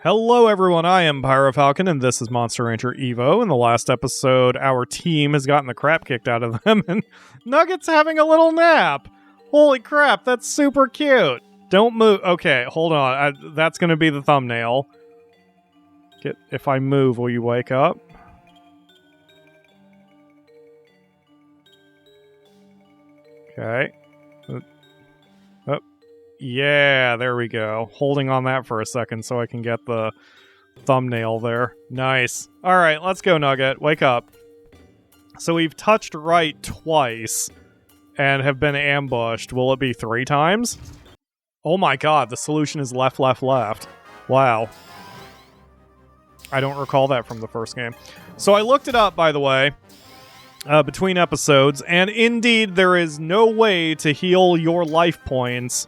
Hello everyone, I am PyroFalkon, and this is Monster Rancher Evo. In the last episode, our team has gotten the crap kicked out of them, and Nugget's having a little nap! Holy crap, that's super cute! Don't move. Okay, hold on. That's gonna be the thumbnail. If I move, will you wake up? Okay. Yeah, there we go. Holding on that for a second so I can get the thumbnail there. Nice. Alright, let's go, Nugget. Wake up. So we've touched right twice and have been ambushed. Will it be 3 times? Oh my god, the solution is left, left, left. Wow. I don't recall that from the first game. So I looked it up, by the way, between episodes, and indeed there is no way to heal your life points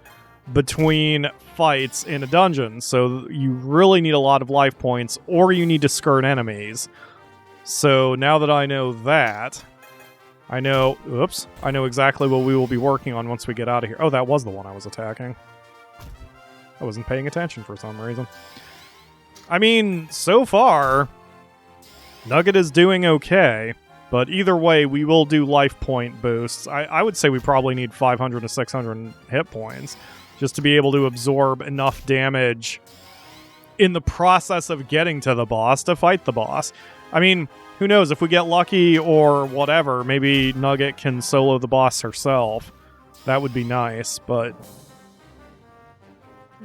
between fights in a dungeon, so you really need a lot of life points, or you need to skirt enemies. So now that I know that, I know exactly what we will be working on once we get out of here. Oh, that was the one I was attacking. I wasn't paying attention for some reason. I mean, so far, Nugget is doing okay, but either way, we will do life point boosts. I would say we probably need 500 to 600 hit points, just to be able to absorb enough damage in the process of getting to the boss to fight the boss. I mean, who knows, if we get lucky or whatever, maybe Nugget can solo the boss herself. That would be nice, but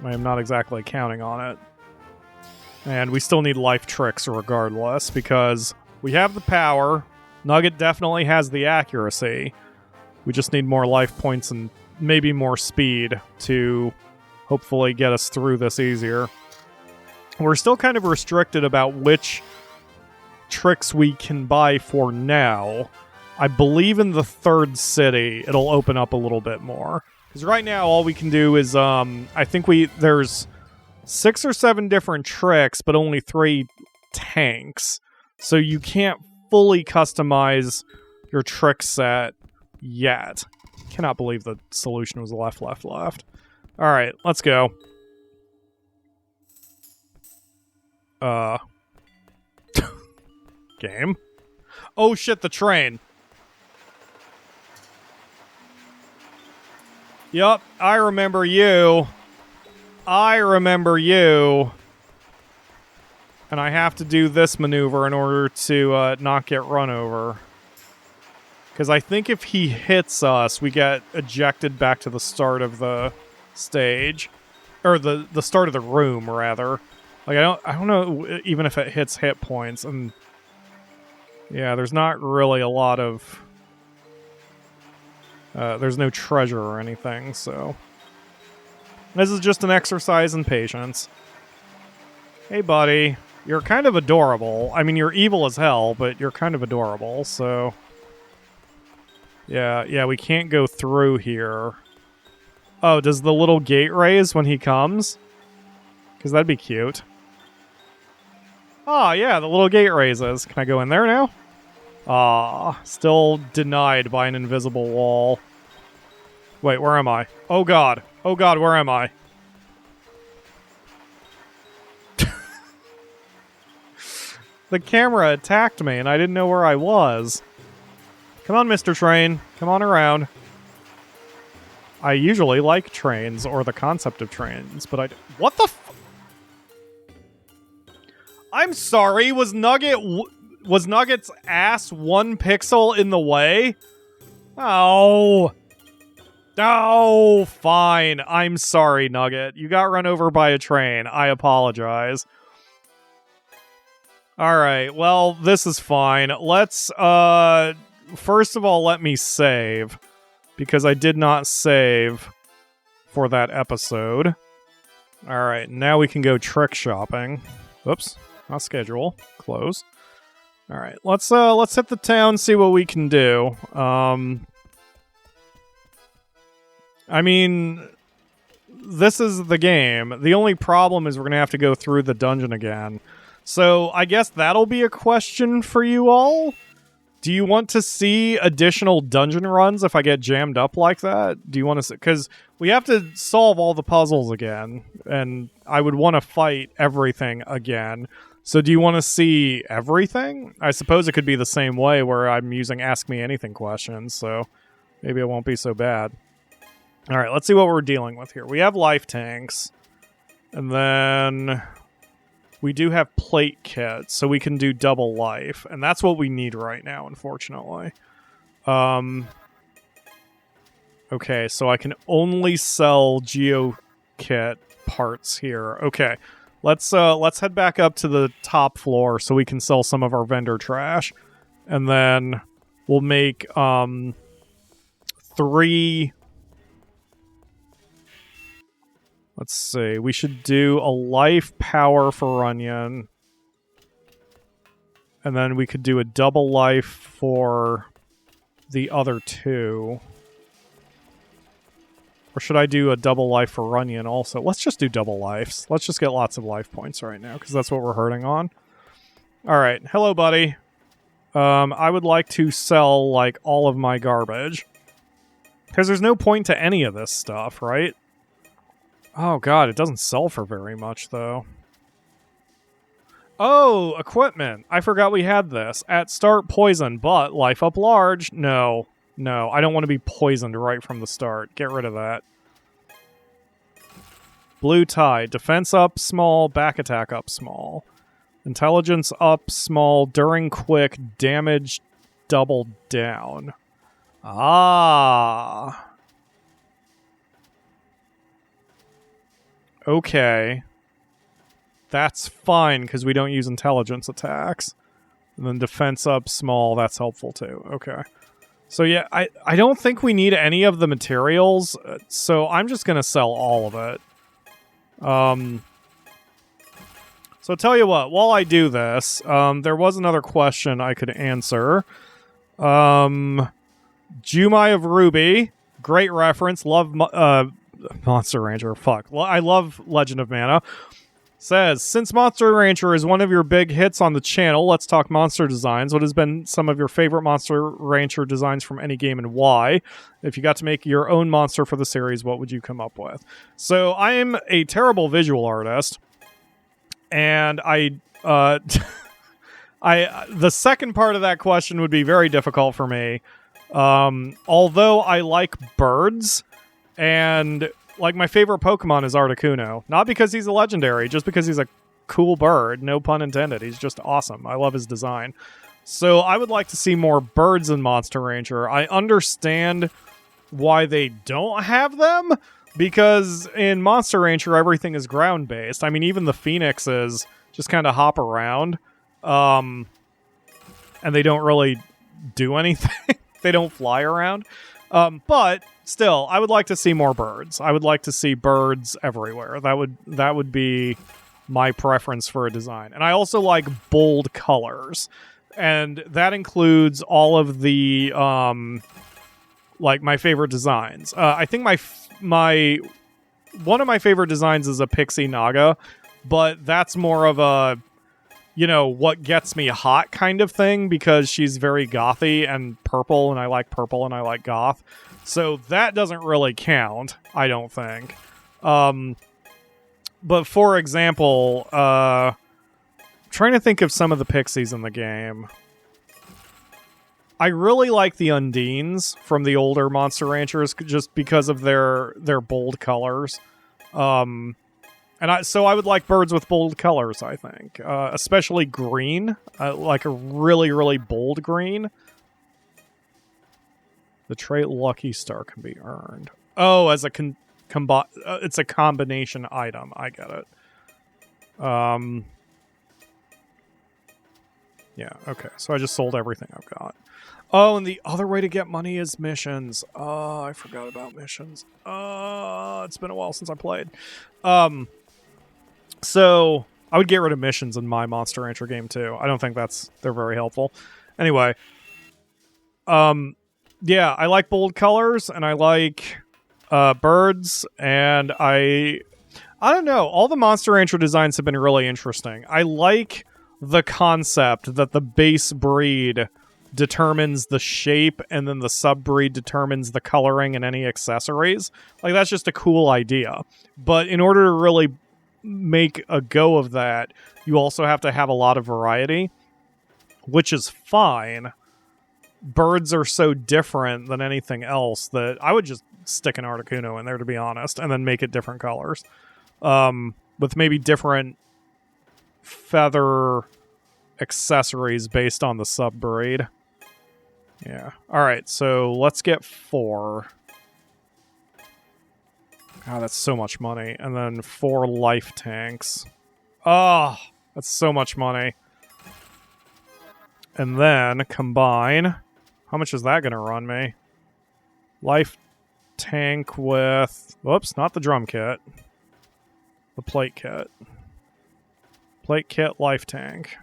I am not exactly counting on it. And we still need life tricks regardless, because we have the power, Nugget definitely has the accuracy, we just need more life points and maybe more speed to hopefully get us through this easier. We're still kind of restricted about which tricks we can buy for now. I believe in the 3rd city it'll open up a little bit more. Because right now all we can do is, I think there's 6 or 7 different tricks, but only 3 tanks. So you can't fully customize your trick set yet. Cannot believe the solution was left, left, left. Alright, let's go. Game. Oh shit, the train. Yup, I remember you. I remember you. And I have to do this maneuver in order to not get run over. Because I think if he hits us, we get ejected back to the start of the stage. Or the start of the room, rather. Like, I don't know even if it hits hit points. And yeah, there's not really a lot of... there's no treasure or anything, so... This is just an exercise in patience. Hey, buddy. You're kind of adorable. I mean, you're evil as hell, but you're kind of adorable, so... Yeah, we can't go through here. Oh, does the little gate raise when he comes? Because that'd be cute. Oh, yeah, the little gate raises. Can I go in there now? Ah, still denied by an invisible wall. Wait, where am I? Oh god. Oh god, where am I? The camera attacked me and I didn't know where I was. Come on, Mr. Train. Come on around. I usually like trains, or the concept of trains, but what the f- I'm sorry, was Nugget's ass 1 pixel in the way? Oh. Oh, fine. I'm sorry, Nugget. You got run over by a train. I apologize. Alright, well, this is fine. Let's, first of all, let me save, because I did not save for that episode. Alright, now we can go trick shopping. Oops, not schedule. Close. Alright, let's hit the town, see what we can do. I mean, this is the game. The only problem is we're gonna have to go through the dungeon again. So, I guess that'll be a question for you all? Do you want to see additional dungeon runs if I get jammed up like that? Do you want to see? Because we have to solve all the puzzles again, and I would want to fight everything again. So do you want to see everything? I suppose it could be the same way where I'm using Ask Me Anything questions, so maybe it won't be so bad. All right, let's see what we're dealing with here. We have life tanks, and then we do have plate kits, so we can do double life, and that's what we need right now, unfortunately. Okay, so I can only sell Geo Kit parts here. Okay, let's head back up to the top floor so we can sell some of our vendor trash, and then we'll make 3. Let's see. We should do a life power for Runyon. And then we could do a double life for the other 2. Or should I do a double life for Runyon also? Let's just do double lives. Let's just get lots of life points right now, because that's what we're hurting on. Alright. Hello, buddy. I would like to sell, like, all of my garbage. Because there's no point to any of this stuff, right? Oh god, it doesn't sell for very much, though. Oh, equipment. I forgot we had this. At start, poison, but life up large. No, I don't want to be poisoned right from the start. Get rid of that. Blue tie. Defense up small, back attack up small. Intelligence up small, during quick, damage double down. Ah. Okay. That's fine, because we don't use intelligence attacks. And then defense up small, that's helpful too. Okay. So yeah, I don't think we need any of the materials, so I'm just going to sell all of it. So tell you what, while I do this, there was another question I could answer. Jumai of Ruby, great reference, love Monster Rancher, fuck. I love Legend of Mana. Says, since Monster Rancher is one of your big hits on the channel, let's talk monster designs. What has been some of your favorite Monster Rancher designs from any game and why? If you got to make your own monster for the series, what would you come up with? So I'm a terrible visual artist, and the second part of that question would be very difficult for me. Although I like birds, and like my favorite Pokemon is Articuno. Not because he's a legendary, just because he's a cool bird. No pun intended. He's just awesome. I love his design. So I would like to see more birds in Monster Rancher. I understand why they don't have them, because in Monster Rancher everything is ground-based. I mean, even the phoenixes just kind of hop around, and they don't really do anything. They don't fly around. But still, I would like to see more birds. I would like to see birds everywhere. That would be my preference for a design. And I also like bold colors. And that includes all of the like my favorite designs. I think one of my favorite designs is a Pixie Naga, but that's more of a, you know, what gets me hot kind of thing, because she's very gothy and purple, and I like purple and I like goth. So that doesn't really count, I don't think. But for example, trying to think of some of the pixies in the game. I really like the Undines from the older Monster Ranchers just because of their bold colors. So I would like birds with bold colors, I think. Especially green. Like a really, really bold green. The trait Lucky Star can be earned. Oh, as a it's a combination item. I get it. Yeah, okay. So I just sold everything I've got. Oh, and the other way to get money is missions. Oh, I forgot about missions. It's been a while since I played. So I would get rid of missions in my Monster Rancher game too. I don't think they're very helpful. Anyway, yeah, I like bold colors, and I like birds, and I don't know. All the Monster Rancher designs have been really interesting. I like the concept that the base breed determines the shape, and then the subbreed determines the coloring and any accessories. Like, that's just a cool idea. But in order to really make a go of that, you also have to have a lot of variety, which is fine. Birds are so different than anything else that I would just stick an Articuno in there, to be honest, and then make it different colors. With maybe different feather accessories based on the subbreed. Yeah. Alright, so let's get 4. God, that's so much money. And then 4 life tanks. Oh, that's so much money. And then combine. How much is that going to run me? Life tank with... Whoops, not the drum kit. The plate kit. Plate kit, life tank.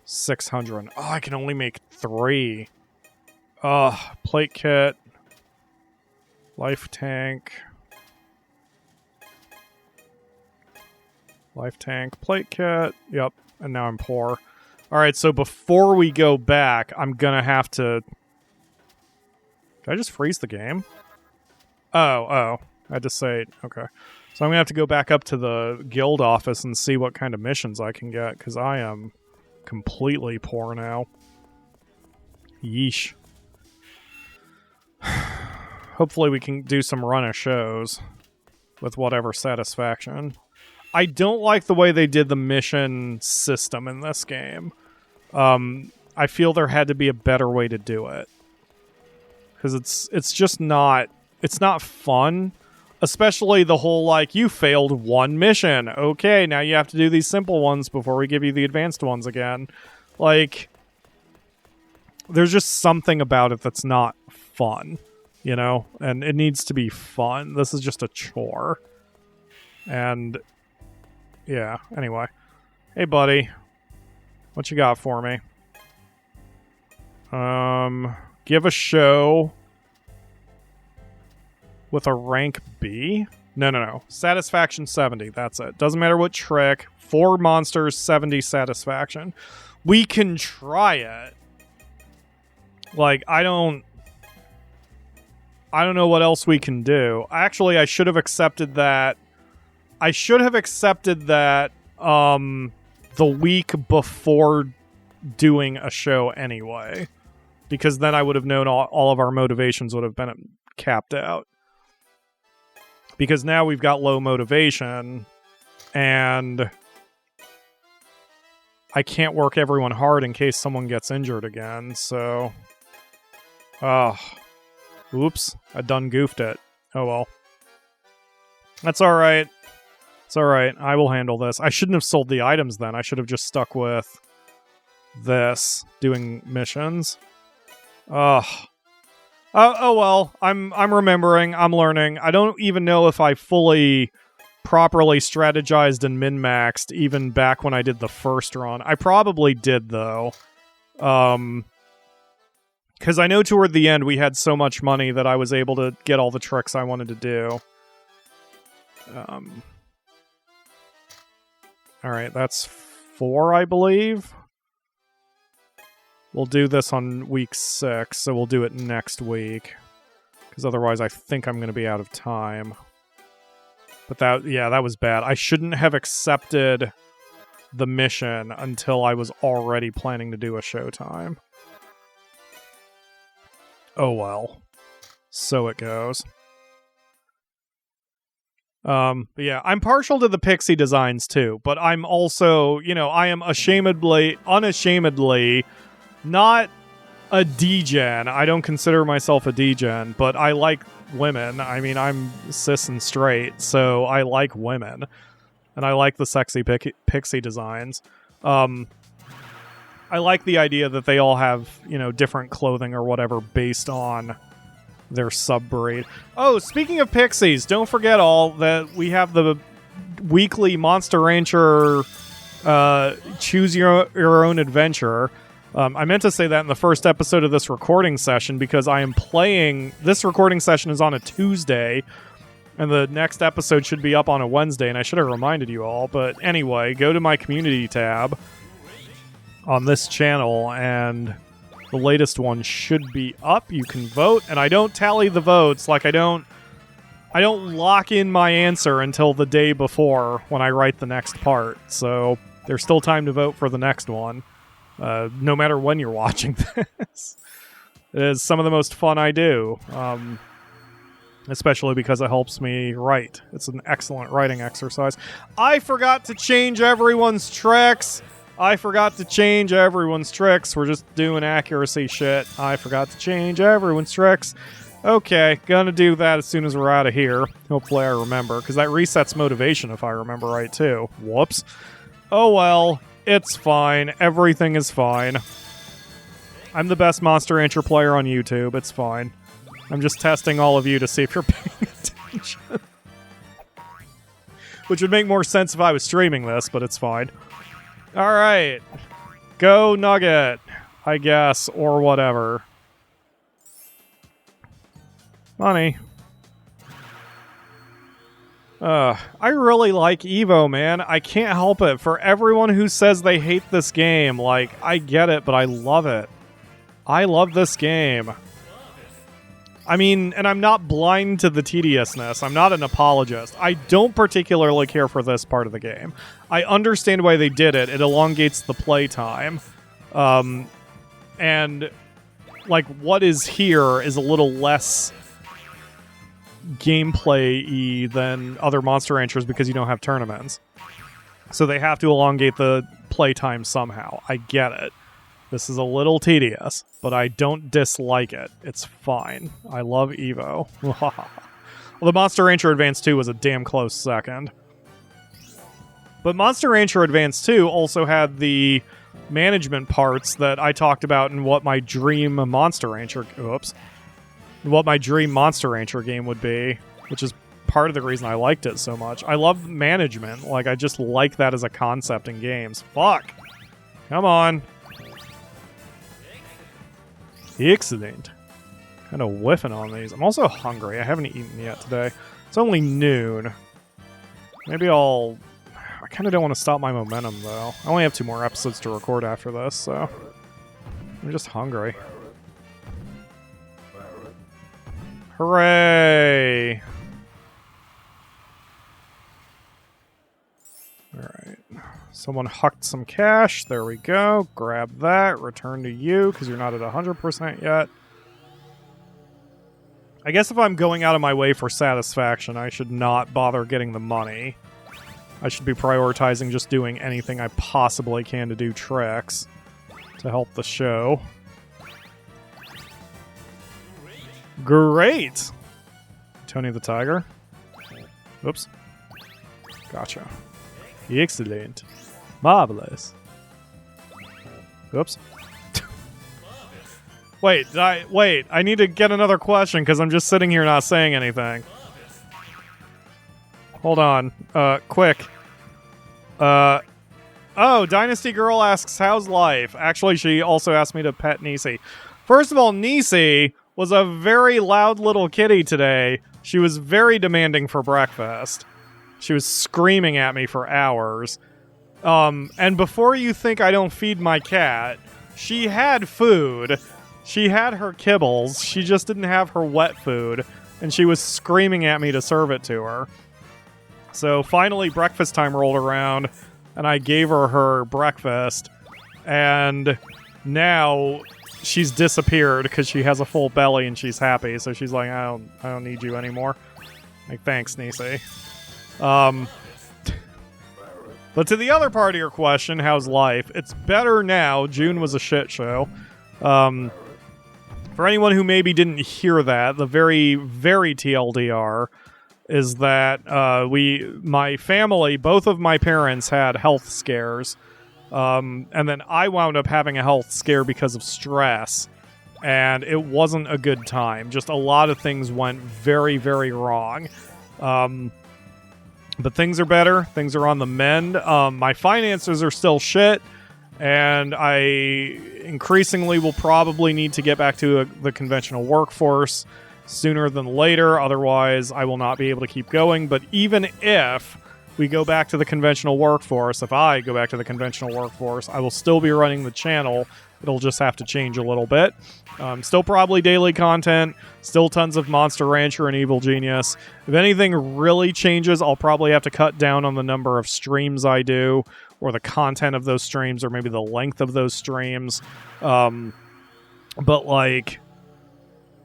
600. Oh, I can only make 3. Plate kit. Life tank. Life tank, plate kit. Yep, and now I'm poor. Alright, so before we go back, I'm gonna have to... Did I just freeze the game? Oh. I had to say... Okay. So I'm gonna have to go back up to the guild office and see what kind of missions I can get, because I am completely poor now. Yeesh. Hopefully we can do some run of shows with whatever satisfaction. I don't like the way they did the mission system in this game. I feel there had to be a better way to do it. Because it's just not... It's not fun. Especially the whole, like, you failed one mission. Okay, now you have to do these simple ones before we give you the advanced ones again. Like, there's just something about it that's not fun, you know? And it needs to be fun. This is just a chore. And, yeah, anyway. Hey, buddy. What you got for me? Give a show... with a rank B? No. Satisfaction 70, that's it. Doesn't matter what trick. 4 monsters, 70 satisfaction. We can try it. Like, I don't know what else we can do. Actually, I should have accepted that. I should have accepted that the week before doing a show anyway. Because then I would have known all of our motivations would have been capped out. Because now we've got low motivation, and I can't work everyone hard in case someone gets injured again, so... Oops, I done goofed it. Oh well. That's alright. It's alright, I will handle this. I shouldn't have sold the items then, I should have just stuck with this, doing missions. Oh well, I'm remembering, I'm learning. I don't even know if I fully properly strategized and min-maxed even back when I did the first run. I probably did though. Because I know toward the end we had so much money that I was able to get all the tricks I wanted to do. Alright, that's 4, I believe. We'll do this on week 6, so we'll do it next week. Because otherwise I think I'm going to be out of time. But that was bad. I shouldn't have accepted the mission until I was already planning to do a showtime. Oh well. So it goes. But yeah, I'm partial to the pixie designs too, but I'm also, I am unashamedly not a D-gen. I don't consider myself a D-gen, but I like women. I mean, I'm cis and straight, so I like women. And I like the sexy pixie designs. I like the idea that they all have, different clothing or whatever based on their subbreed. Oh, speaking of pixies, don't forget all that we have the weekly Monster Rancher Choose Your Own Adventure. I meant to say that in the first episode of this recording session because I am playing... This recording session is on a Tuesday, and the next episode should be up on a Wednesday, and I should have reminded you all. But anyway, go to my community tab on this channel, and the latest one should be up. You can vote, and I don't tally the votes. Like, I don't lock in my answer until the day before when I write the next part. So there's still time to vote for the next one, no matter when you're watching this. It is some of the most fun I do, especially because it helps me write. It's an excellent writing exercise. I forgot to change everyone's tricks. We're just doing accuracy shit. I forgot to change everyone's tricks. Okay, gonna do that as soon as we're out of here. Hopefully I remember, because that resets motivation if I remember right, too. Whoops. Oh well, it's fine. Everything is fine. I'm the best Monster Rancher player on YouTube. It's fine. I'm just testing all of you to see if you're paying attention. Which would make more sense if I was streaming this, but it's fine. Alright. Go Nugget, I guess, or whatever. Money. I really like Evo, man. I can't help it. For everyone who says they hate this game, like, I get it, but I love it. I love this game. I mean, and I'm not blind to the tediousness. I'm not an apologist. I don't particularly care for this part of the game. I understand why they did it. It elongates the playtime. And, like, what is here is a little less gameplay-y than other Monster Ranchers because you don't have tournaments. So they have to elongate the playtime somehow. I get it. This is a little tedious, but I don't dislike it. It's fine. I love Evo. Well, the Monster Rancher Advance 2 was a damn close second. But Monster Rancher Advance 2 also had the management parts that I talked about in what my dream Monster Rancher... Oops. What my dream Monster Rancher game would be, which is part of the reason I liked it so much. I love management. Like, I just like that as a concept in games. Fuck! Come on! Excellent. Kind of whiffing on these. I'm also hungry. I haven't eaten yet today. It's only noon. Maybe I'll... I kind of don't want to stop my momentum, though. I only have 2 more episodes to record after this, so... I'm just hungry. Hooray! Alright. Someone hucked some cash. There we go. Grab that. Return to you, because you're not at 100% yet. I guess if I'm going out of my way for satisfaction, I should not bother getting the money. I should be prioritizing just doing anything I possibly can to do tricks to help the show. Great! Tony the Tiger. Oops. Gotcha. Excellent. Marvelous. Oops. Wait, I need to get another question because I'm just sitting here not saying anything. Hold on. Quick. Oh, Dynasty Girl asks, how's life? Actually, she also asked me to pet Nisi. First of all, Nisi was a very loud little kitty today. She was very demanding for breakfast. She was screaming at me for hours. And before you think I don't feed my cat, she had food. She had her kibbles. She just didn't have her wet food. And she was screaming at me to serve it to her. So finally breakfast time rolled around, and I gave her her breakfast. And now she's disappeared because she has a full belly and she's happy. So she's like, I don't need you anymore. Like, thanks, Nisi. But to the other part of your question, how's life? It's better now. June was a shit show. For anyone who maybe didn't hear that, the very, very TLDR is that my family, both of my parents had health scares. And then I wound up having a health scare because of stress. And it wasn't a good time. Just a lot of things went very, very wrong. But things are better. Things are on the mend. My finances are still shit. And I increasingly will probably need to get back to the conventional workforce sooner than later. Otherwise, I will not be able to keep going. But even if we go back to the conventional workforce, if I go back to the conventional workforce, I will still be running the channel. It'll just have to change a little bit. Still probably daily content, still tons of Monster Rancher and Evil Genius. If anything really changes, I'll probably have to cut down on the number of streams I do, or the content of those streams, or maybe the length of those streams. But, like,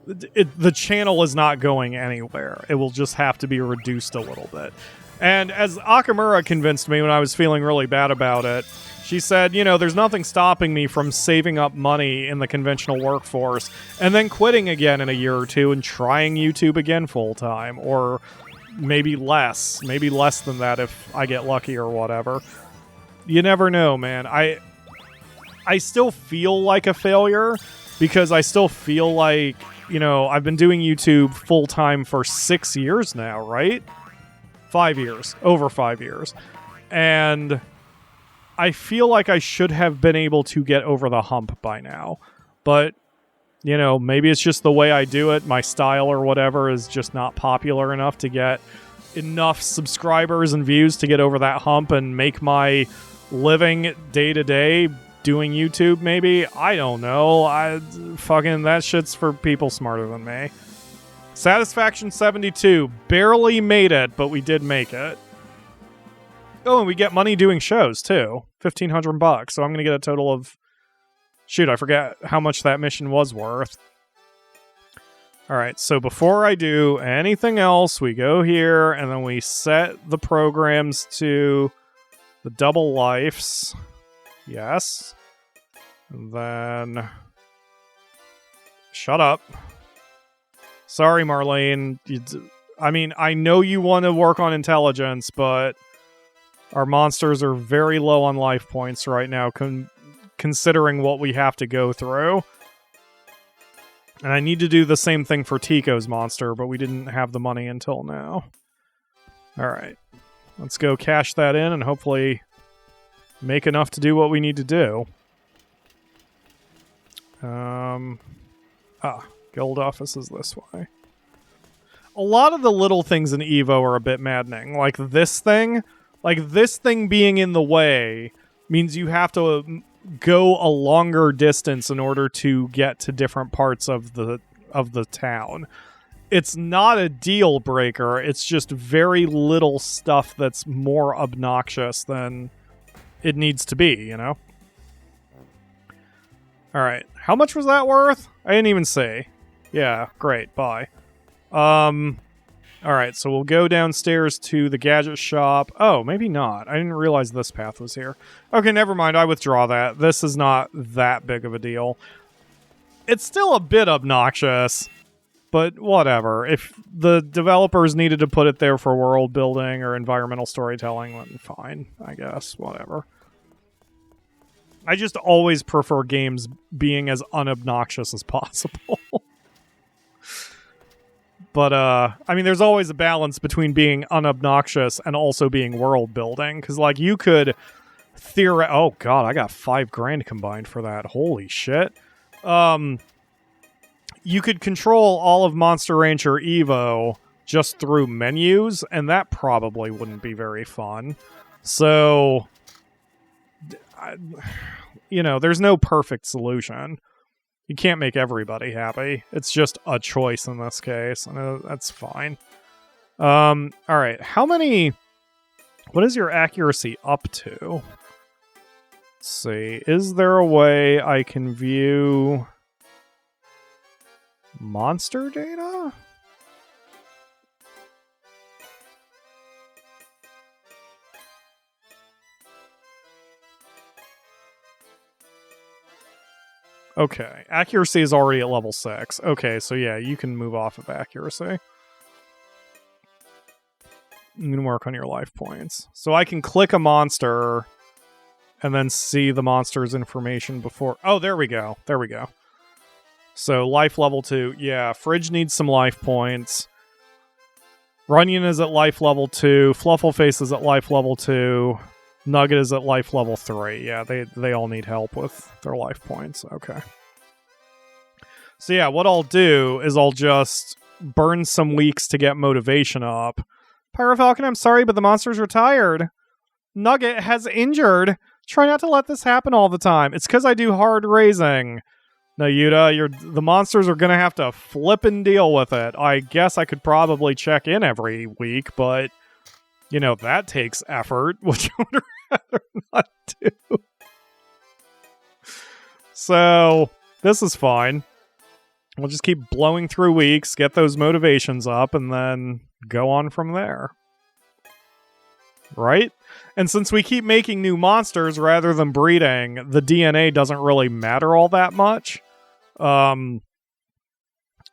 the channel is not going anywhere. It will just have to be reduced a little bit. And as Akamura convinced me when I was feeling really bad about it, she said, you know, there's nothing stopping me from saving up money in the conventional workforce and then quitting again in a year or two and trying YouTube again full-time, or maybe less than that if I get lucky or whatever. You never know, man. I still feel like a failure because I still feel like, you know, I've been doing YouTube full-time for 6 years now, right? 5 years. Over 5 years. And I feel like I should have been able to get over the hump by now. But, you know, maybe it's just the way I do it. My style or whatever is just not popular enough to get enough subscribers and views to get over that hump and make my living day to day doing YouTube, maybe. I don't know. That shit's for people smarter than me. Satisfaction 72. Barely made it, but we did make it. Oh, and we get money doing shows, too. $1,500. So I'm going to get a total of... Shoot, I forget how much that mission was worth. Alright, so before I do anything else, we go here, and then we set the programs to the double lives. Yes. And then... Shut up. Sorry, Marlene. I mean, I know you want to work on intelligence, but... Our monsters are very low on life points right now, considering what we have to go through. And I need to do the same thing for Tico's monster, but we didn't have the money until now. Alright. Let's go cash that in and hopefully make enough to do what we need to do. Guild office is this way. A lot of the little things in Evo are a bit maddening. Like this thing being in the way means you have to go a longer distance in order to get to different parts of the town. It's not a deal breaker, it's just very little stuff that's more obnoxious than it needs to be, you know? Alright, how much was that worth? I didn't even see. Yeah, great, bye. Alright, so we'll go downstairs to the gadget shop. Oh, maybe not. I didn't realize this path was here. Okay, never mind. I withdraw that. This is not that big of a deal. It's still a bit obnoxious, but whatever. If the developers needed to put it there for world building or environmental storytelling, then fine, I guess. Whatever. I just always prefer games being as unobnoxious as possible. But, I mean, there's always a balance between being unobnoxious and also being world building. Because, like, you could oh, God, I got $5,000 combined for that. Holy shit. You could control all of Monster Rancher Evo just through menus, and that probably wouldn't be very fun. So, you know, there's no perfect solution. You can't make everybody happy. It's just a choice in this case. That's fine. Alright, how many... What is your accuracy up to? Let's see. Is there a way I can view... monster data? Okay, accuracy is already at level 6. Okay, so yeah, you can move off of accuracy. You can work on your life points. So I can click a monster and then see the monster's information before... Oh, there we go. There we go. So life level 2. Yeah, Fridge needs some life points. Runyon is at life level 2. Fluffleface is at life level 2. Nugget is at life level 3. Yeah, they all need help with their life points. Okay. So yeah, what I'll do is I'll just burn some weeks to get motivation up, PyroFalkon, I'm sorry, but the monster's retired. Nugget has injured. Try not to let this happen all the time. It's because I do hard raising. No, Yuta, the monsters are going to have to flip and deal with it. I guess I could probably check in every week, but, you know, that takes effort, which I would rather not do. So, this is fine. We'll just keep blowing through weeks, get those motivations up, and then go on from there. Right? And since we keep making new monsters rather than breeding, the DNA doesn't really matter all that much. It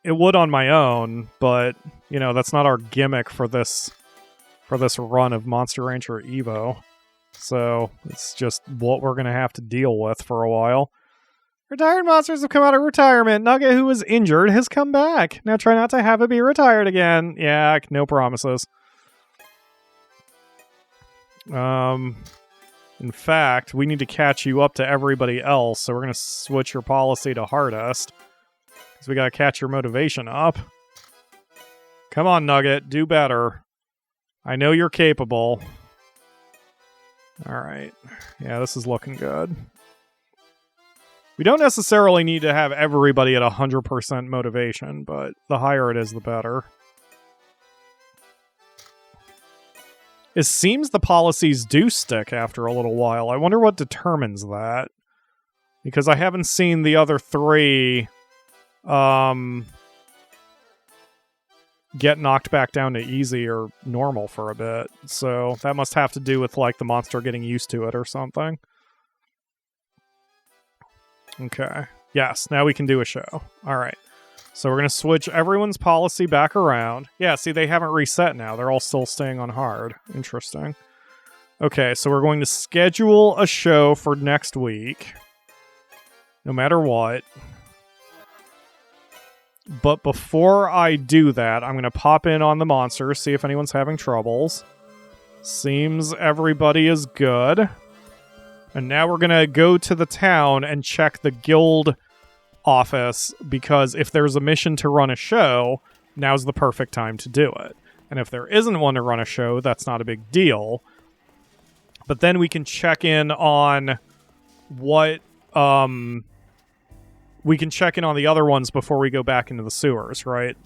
would on my own, but, you know, that's not our gimmick for this run of Monster Rancher Evo. So, it's just what we're going to have to deal with for a while. Retired monsters have come out of retirement. Nugget, who was injured, has come back. Now try not to have it be retired again. Yeah, no promises. In fact, we need to catch you up to everybody else, so we're going to switch your policy to hardest. Because we got to catch your motivation up. Come on, Nugget, do better. I know you're capable. Alright. Yeah, this is looking good. We don't necessarily need to have everybody at 100% motivation, but the higher it is, the better. It seems the policies do stick after a little while. I wonder what determines that. Because I haven't seen the other three get knocked back down to easy or normal for a bit. So that must have to do with like the monster getting used to it or something. Okay. Yes, now we can do a show. Alright. So we're going to switch everyone's policy back around. Yeah, see, they haven't reset now. They're all still staying on hard. Interesting. Okay, so we're going to schedule a show for next week. No matter what. But before I do that, I'm going to pop in on the monsters, see if anyone's having troubles. Seems everybody is good. And now we're going to go to the town and check the guild office, because if there's a mission to run a show, now's the perfect time to do it. And if there isn't one to run a show, that's not a big deal. But then we can check in on what... we can check in on the other ones before we go back into the sewers, right?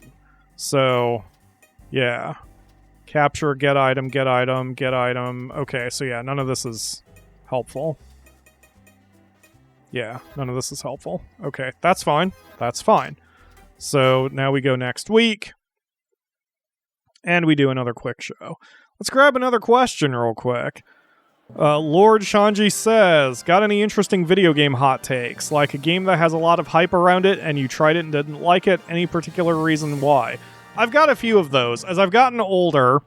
So, yeah. Capture, get item, get item, get item. Okay, so yeah, none of this is helpful. Yeah, none of this is helpful. Okay, that's fine. That's fine. So now we go next week. And we do another quick show. Let's grab another question real quick. Lord Shanji says, got any interesting video game hot takes? Like a game that has a lot of hype around it and you tried it and didn't like it? Any particular reason why? I've got a few of those. As I've gotten older,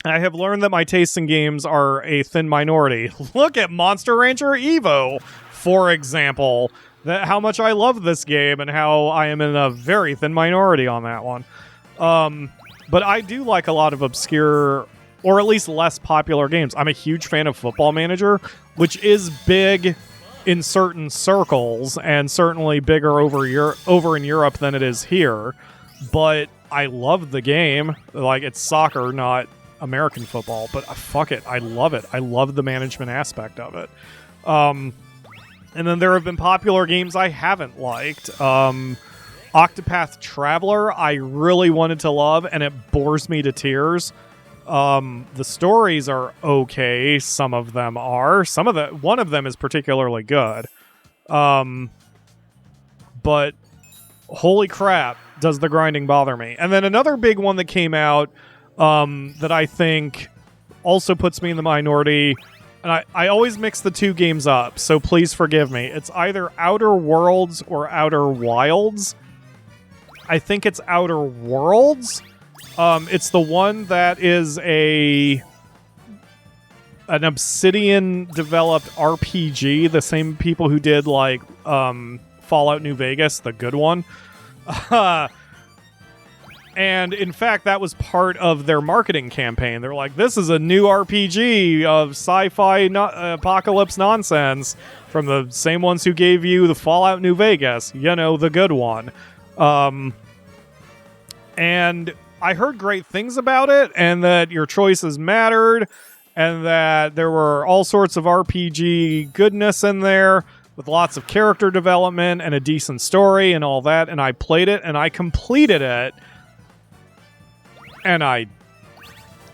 I have learned that my tastes in games are a thin minority. Look at Monster Rancher Evo, for example. How much I love this game and how I am in a very thin minority on that one. But I do like a lot of obscure, or at least less popular games. I'm a huge fan of Football Manager, which is big in certain circles and certainly bigger over in Europe than it is here. But I love the game. Like, it's soccer, not American football, but fuck it, I love it. I love the management aspect of it. And then there have been popular games I haven't liked. Octopath Traveler, I really wanted to love, and it bores me to tears. The stories are okay. Some of them are. One of them is particularly good. But holy crap, does the grinding bother me. And then another big one that came out that I think also puts me in the minority, and I always mix the two games up, so please forgive me. It's either Outer Worlds or Outer Wilds. I think it's Outer Worlds. It's the one that is an Obsidian-developed RPG, the same people who did, like, Fallout New Vegas, the good one. And, in fact, that was part of their marketing campaign. They're like, this is a new RPG of sci-fi apocalypse nonsense from the same ones who gave you the Fallout New Vegas. You know, the good one. And I heard great things about it, and that your choices mattered, and that there were all sorts of RPG goodness in there, with lots of character development and a decent story and all that, and I played it, and I completed it, and I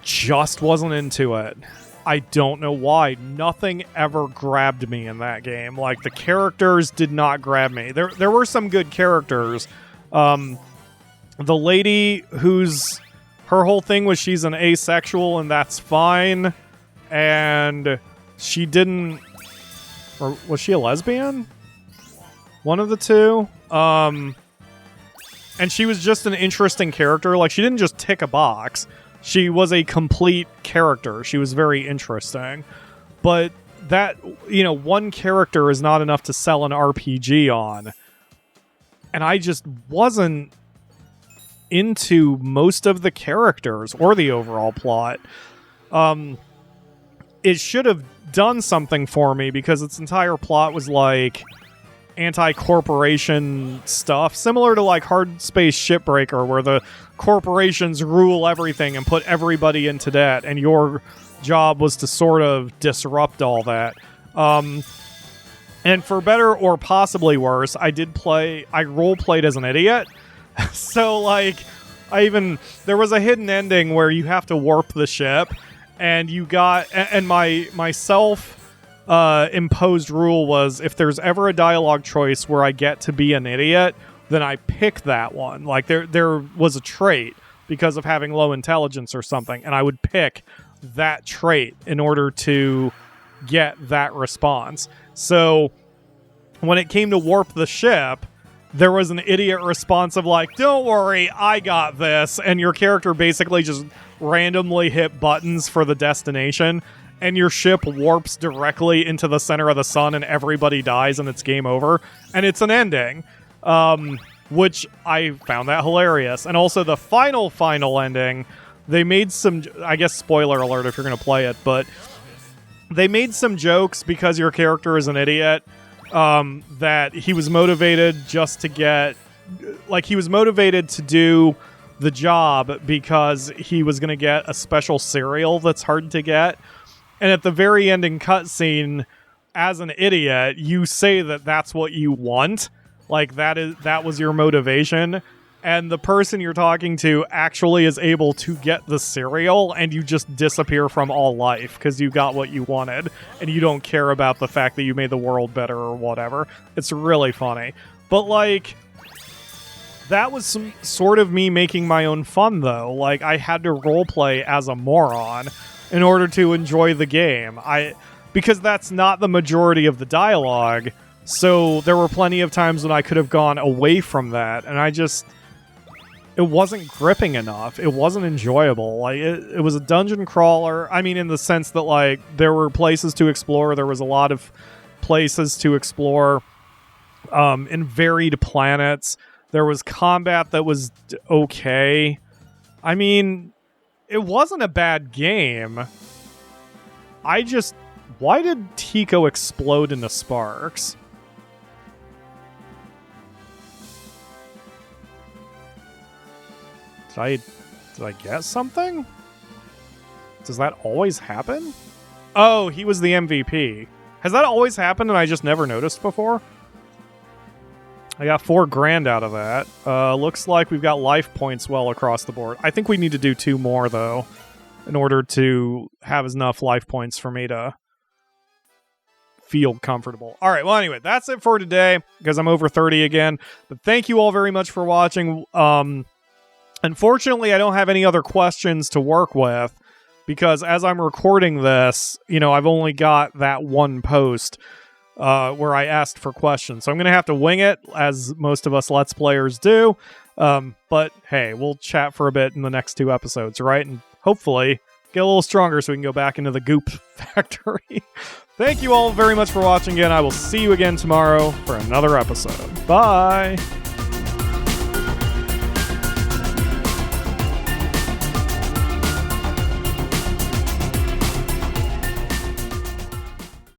just wasn't into it. I don't know why. Nothing ever grabbed me in that game. Like, the characters did not grab me. There were some good characters. The lady her whole thing was she's an asexual, and that's fine. And she didn't... Or was she a lesbian? One of the two. And she was just an interesting character. Like, she didn't just tick a box. She was a complete character. She was very interesting. But that, one character is not enough to sell an RPG on. And I just wasn't into most of the characters or the overall plot. It should have done something for me because its entire plot was like anti-corporation stuff, similar to like Hard Space Shipbreaker, where the corporations rule everything and put everybody into debt, and your job was to sort of disrupt all that. And for better or possibly worse, I role-played as an idiot. So, like, there was a hidden ending where you have to warp the ship, and my self-imposed rule was, if there's ever a dialogue choice where I get to be an idiot, then I pick that one. Like, there was a trait because of having low intelligence or something, and I would pick that trait in order to get that response. So, when it came to warp the ship, there was an idiot response of like, don't worry, I got this, and your character basically just randomly hit buttons for the destination, and your ship warps directly into the center of the sun, and everybody dies, and it's game over. And it's an ending, which I found that hilarious. And also the final ending, they made some, I guess spoiler alert if you're going to play it, but they made some jokes because your character is an idiot, that he was motivated just to get... Like, he was motivated to do the job because he was going to get a special cereal that's hard to get. And at the very ending cutscene, as an idiot, you say that that's what you want. Like, that was your motivation. And the person you're talking to actually is able to get the cereal, and you just disappear from all life because you got what you wanted, and you don't care about the fact that you made the world better or whatever. It's really funny. But, like, that was some sort of me making my own fun, though. Like, I had to roleplay as a moron in order to enjoy the game. Because that's not the majority of the dialogue, so there were plenty of times when I could have gone away from that, and it wasn't gripping enough. It wasn't enjoyable. Like, it was a dungeon crawler. I mean, in the sense that, like, there were places to explore. There was a lot of places to explore in varied planets. There was combat that was okay. I mean, it wasn't a bad game. Why did Tico explode into sparks? Did I get something? Does that always happen? Oh, he was the MVP. Has that always happened and I just never noticed before? I got $4,000 out of that. Looks like we've got life points well across the board. I think we need to do 2 more, though, in order to have enough life points for me to feel comfortable. All right, well, anyway, that's it for today, because I'm over 30 again. But thank you all very much for watching. Unfortunately, I don't have any other questions to work with, because as I'm recording this, I've only got that one post where I asked for questions. So I'm going to have to wing it, as most of us Let's Players do. But hey, we'll chat for a bit in the next 2 episodes, right? And hopefully get a little stronger so we can go back into the goop factory. Thank you all very much for watching again. I will see you again tomorrow for another episode. Bye!